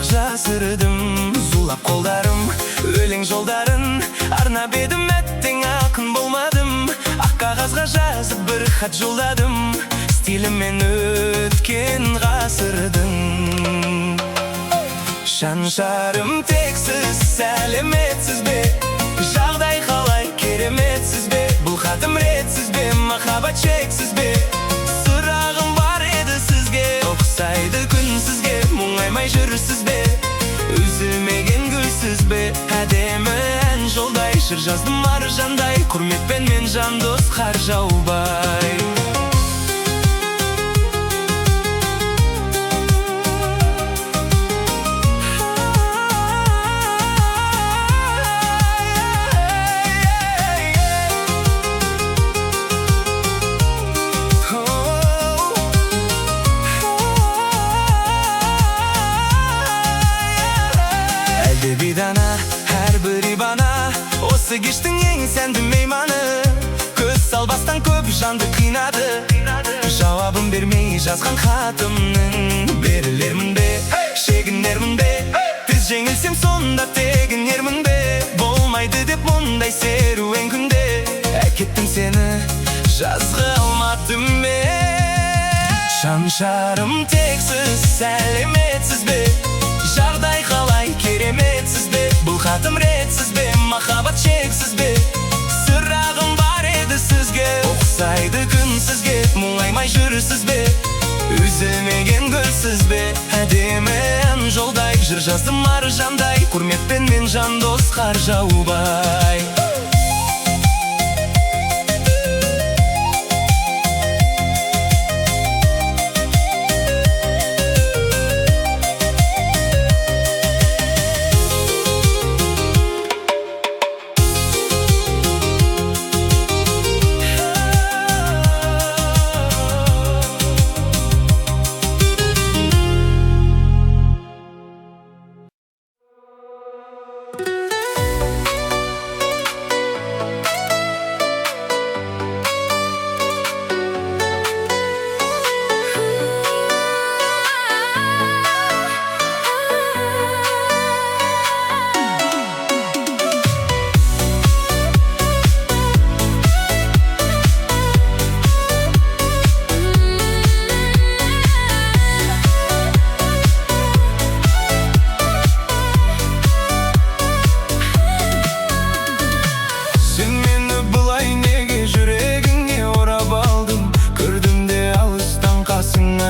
бірақ жасырдым. Зулап қолдарым өлең жолдарын арнап едім, әттең ақын болмадым. Ақ қағазға жазып бір хат жолдадым, стилімен өткен ғасырдың. Шаншарым тексіз, сәлеметсіз бе? Жағдай қалай, кереметсіз бе? Бұл хатым ретсіз бе? Махаббат шексіз бе? Сұрағым бар еді сізге, ұқсайды күн сізге. Мұңаймай жүрсіз бе? Үзілмеген гүлсіз бе? Әдемі ән жолдай, жыр жаздым аржандай. Құрметпен мен жан дос қар жаубай. Бейдана, әрбірі бана, осы кештің ең сәнді мейманы. Көз салбастан көп жанды қинады, жауабын бермей жазған хатымның. Берілермін бе, шегінермін бе? Тез жеңілсем сонда тегінермін бе? Болмайды деп мұндай серуен күнде, әкеттім сені жазға алмадым мен. Шаншарым тексіз, сәлеметсіз бе? Жағдай қалай, кереметсіз бе? Бұл хатым ретсіз бе? Махаббат шексіз бе? Сұрағым бар еді сізге, ұқсайды күн сізге. Мұңаймай жүрсіз бе? Үзілмеген гүлсіз бе? Әдемі ән жолдай, жыр жаздым аржандай. Құрметпен мен жан дос қар жаубай.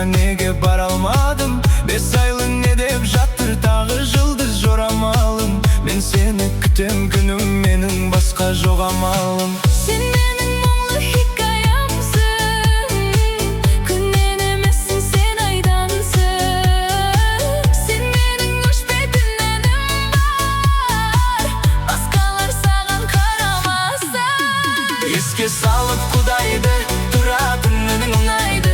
Неге бара алмадым? 5 айлы не деп жаттыр тағы жылдыз жорамалым. Мен сені күтем күнім, менің басқа жоқ амалым. Сен менің мұңлы хикаямсың, күннен емессің, сен айдансың. Сен менің өшпейтін әнім бар, басқалар саған қарамаса. Еске салып құдайды, тұратын үнің ұнайды.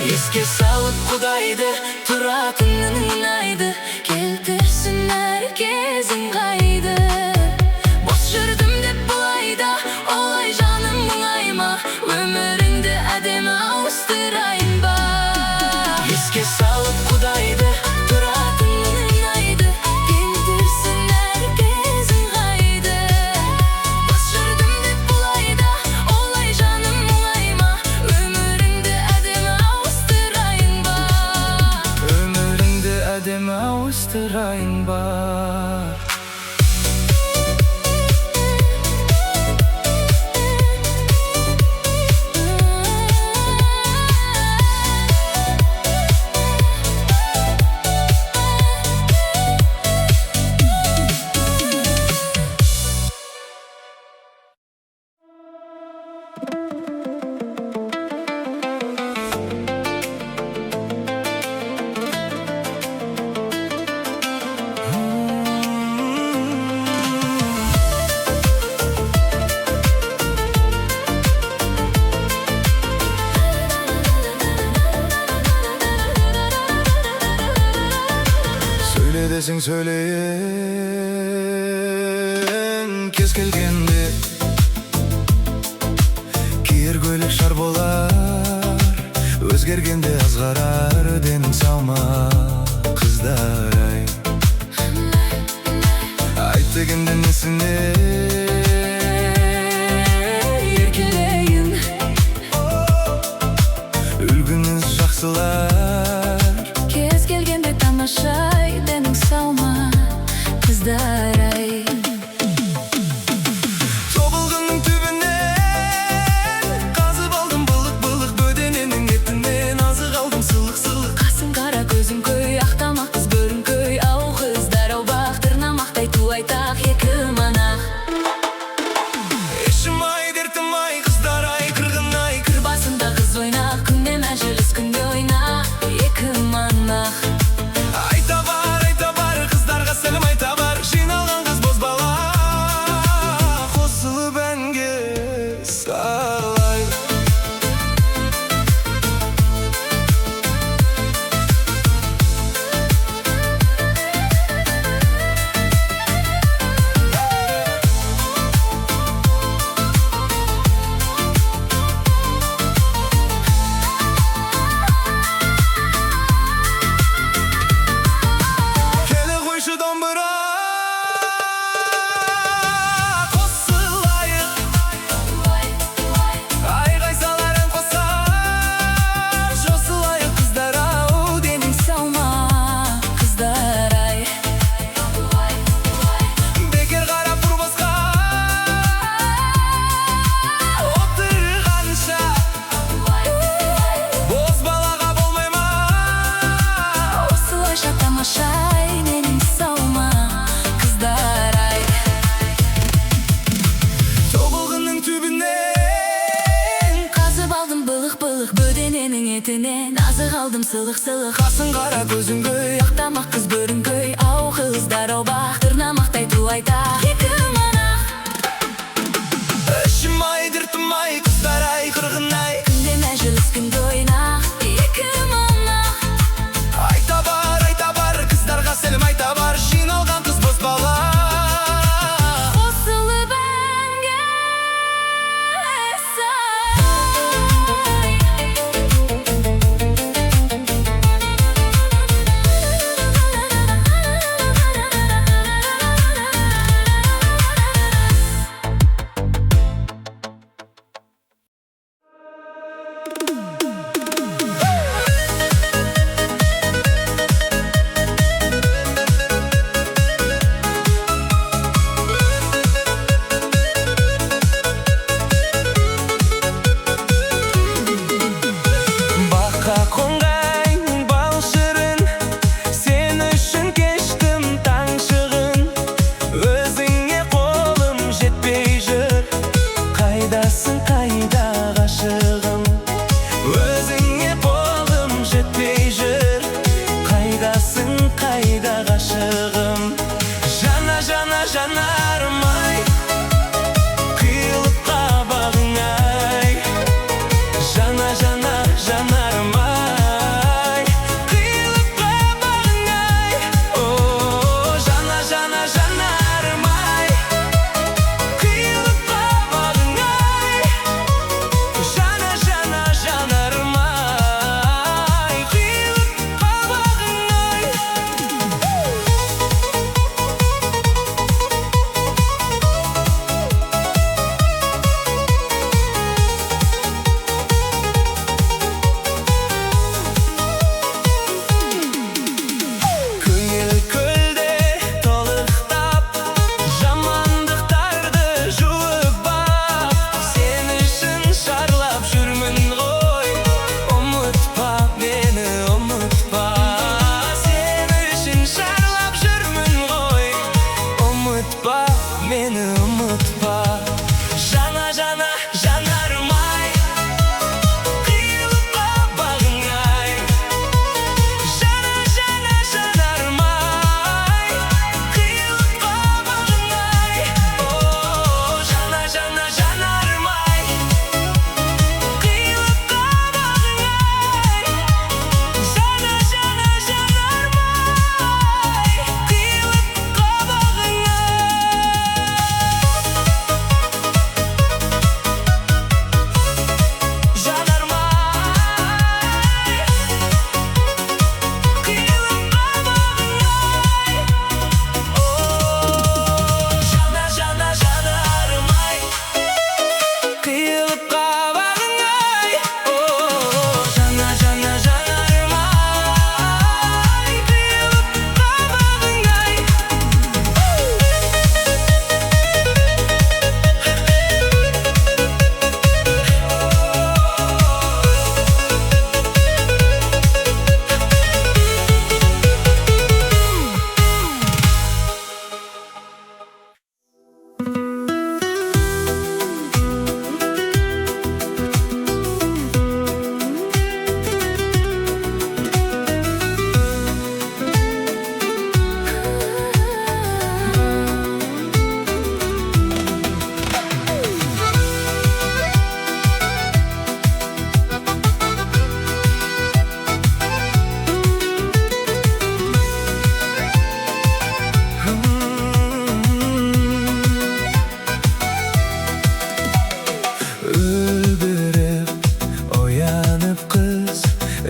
Еске салып құдайды, тұратын үнің ұнайды. Келтірсін әр кезің қайды. Бос жүрдім деп бұлайда, олай жаным мұңайма. Өміріңді әдемі ауыстырайын ба? Еске салып құдайды, тұратын үнің ұнайды. Келтірсін әр кезің қайды. Бос жүрдім деп бұлайда, олай жаным мұңайма. Өміріңді әдемі ауыстырайын ба? өміріңді әдемі Araştırayın бар. Söyle desin söyleyin kez kelgende kiyер көйлек шар болар өзгергенде азғарар денің салма қыздар ай айт дегенде несіне еркелейін үлгіңіз жақсылар кез келгенде тамашай денің салма қыздар ай тобылғының түбінен қазып алдым былық-былық бөдененің етінен азық алдым сылық-сылық қасың қара көзің көй ақтамақ қыз бөрің көй ау қыздар ау бақ тырнамақтай ту айтақ екі манақ ішім ай дертім ай қыздар ай қырғын ай кір басында қыз ойнақ күнде мәжіліс күнде ойнақ екі манақ айта бар қыздарға сәлем айта бар жиналған қыз бозбала қосылып әнге салай келе қойшы домбыра қосылайық айғай салар ән қоса жосылайық қыздар ау денің салма қыздар ай бекер қарап бұр босқа отырғанша бозбалаға болмай ма осылайша тамашай денің салма қыздар ай тобылғының түбінен қазып алдым былық-былық бөдененің етінен азық алдым сылық-сылық қасың қара көзің көй ақтамақ қыз бөрің көй ау қыздар ау бақ тырнамақтай ту айтақ екі манақ ішім ай дертім ай қыздар ай қырғын ай күнде мәжіліс күнде ойнақ екі манақ айта бар қыздарға сәлем айта бар жиналған қыз бозбала қосылып әнге сай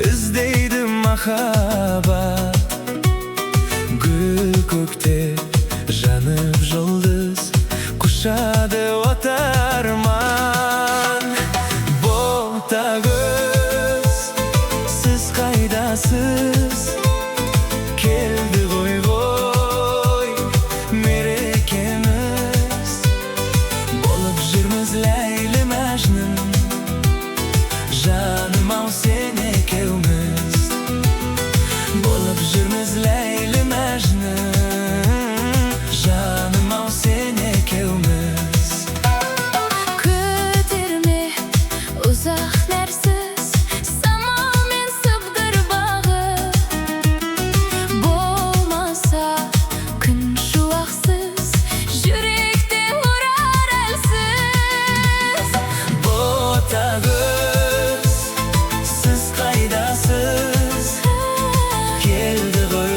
іздейді махаббат. Гүл көкте жанып жұлдыз, құшады от арман. Ботагөз, сіз қайдасыз? Келді ғой мерекеміз. Болып жүрміз Ләйлі Мәжнүн, жаным ау сен екеуміз. Болып жүрміз Ләйлі Мәжнүн, жаным ау сен екеуміз. Көтерме ұзақ нәрсіз, самалмен сыбдыр бағы. Болмаса күн шуақсыз, жүректе ұрар әлсіз. Ботагөз, сіз қайдасыз? Келді ғой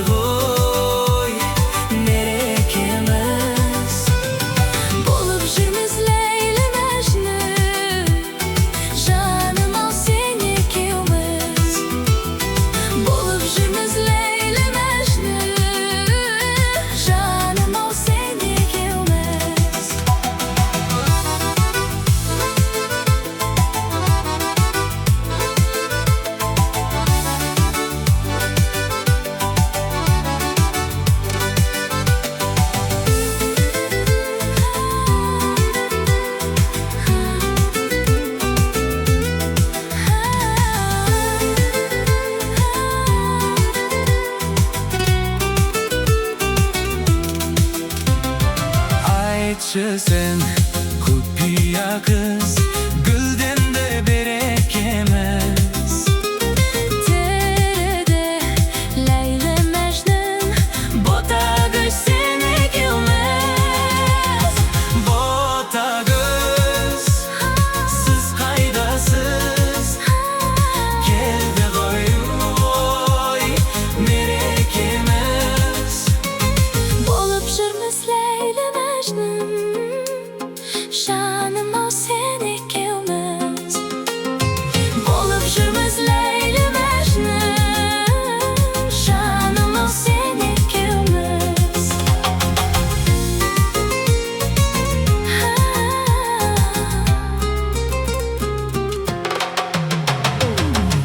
мерекеміз. Болып жүрміз Ләйлі Мәжнүн, жаным ау сен екеуміз. Болып жүрміз Ләйлі Мәжнүн, жаным ау сен екеуміз. Айтшы сен, құпия қыз, гүлден де берекеміз. Теріде Ләйлі Мәжнүн, Ботагөз сен екеуміз. Ботагөз, сіз қайдасыз? Келді ғой мерекеміз. Болып жүрміз Ләйлі Мәжнүн, жаным ау сен екеуміз. Болып жүрміз Ләйлі Мәжнүн, жаным ау сен екеуміз.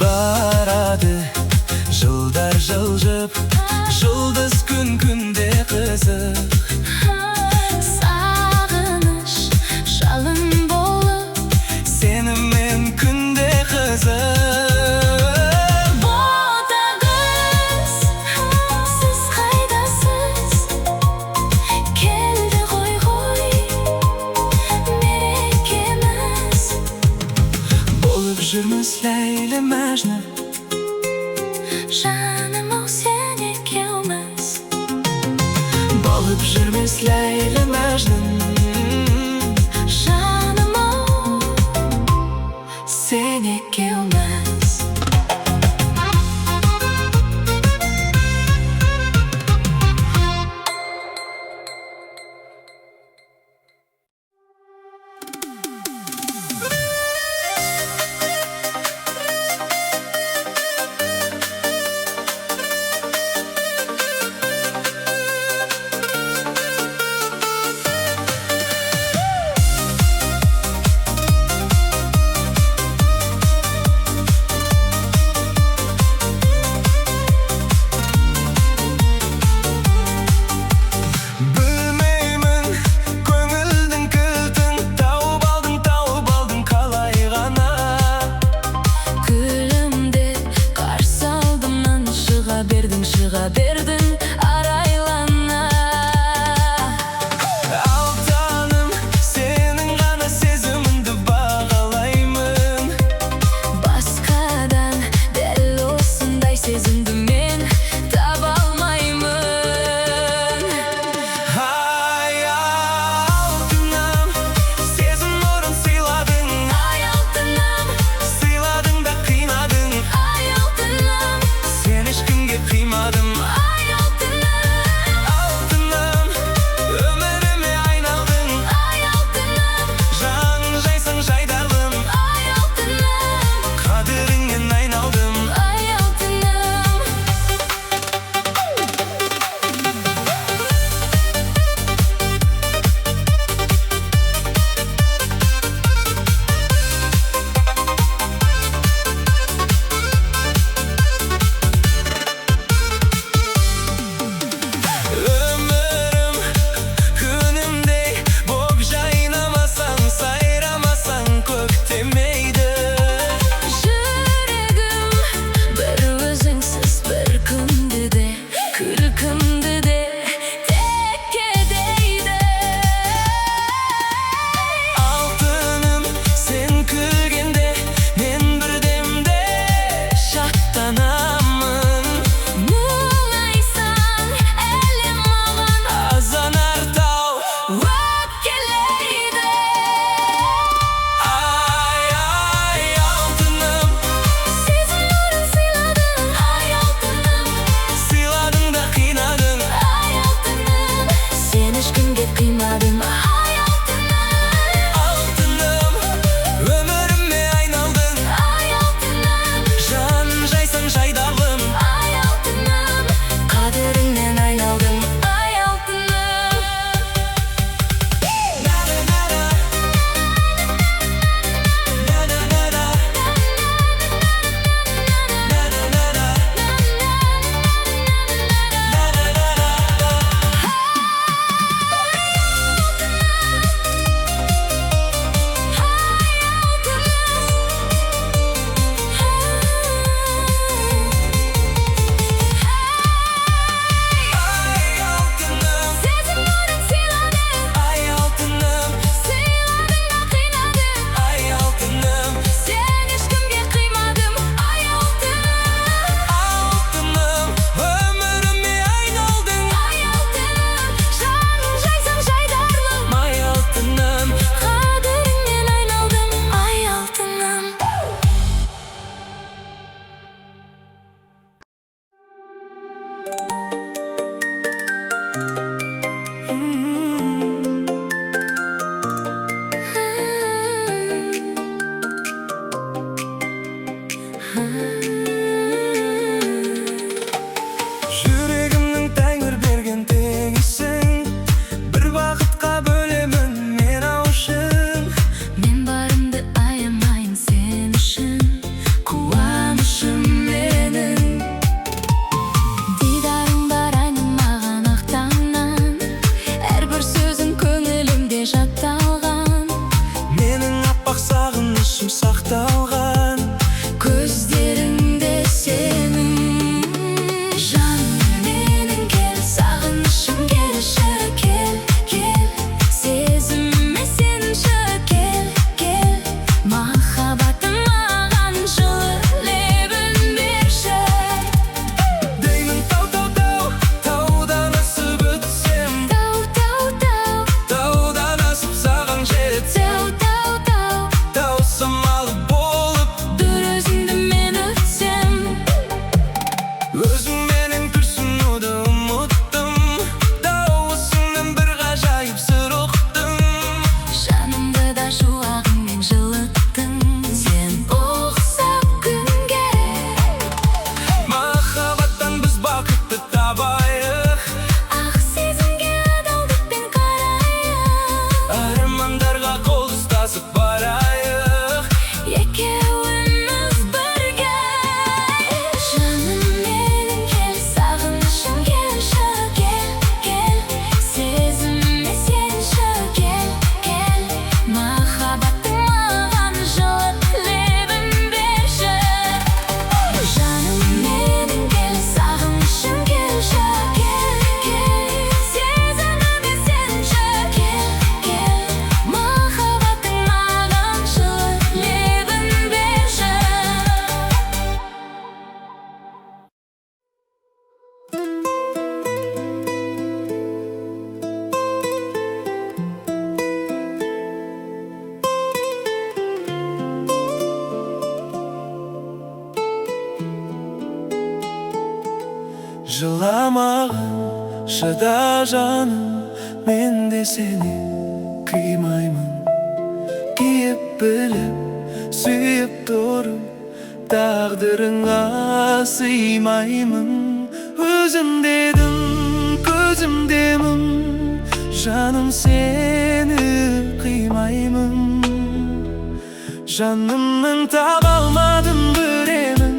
Барады жылдар жылжып, жұлдыз күн күнде қызық. Сағыныш жалын болып, Сенімен күнде қызық. Ботагөз, сіз қайдасыз? Келді ғой мерекеміз. Болып жүрміз Ләйлі Мәжнүн, Жаным ау сен екеуміз. болып Жыламағын шыда жаным, мен де сені қимаймын. Киіп біліп, сүйіп тұрып, тағдырыңа сыймаймын. Өзімдедім, көзімдемін, жаным сені қимаймын. Жанымның таба алмадым біремін,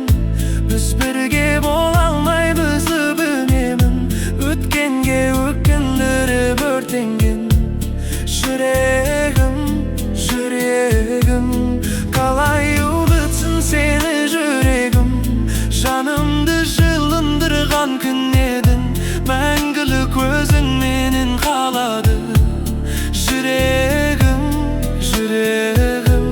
біз бірге бола алмаймыз өбінемін. Өткенге өкіндіріп өртенген жүрегім, жүрегім. Қалай ұғытсын сені жүрегім, жанымды жылындырған күн едің. Мәңгілік өзіңменен қалады жүрегім, жүрегім.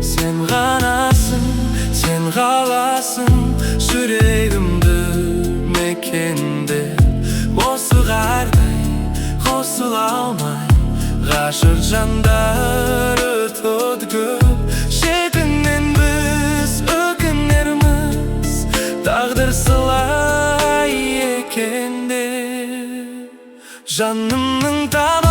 Сен ғанасың, сен қаласың, жүрегімді мекенде. Осы қардай қосыла алмай, ғашық жандар өтеді көп. Шетіңнен біз өкінерміз, тағдыр сылай екенде. Жанымның таба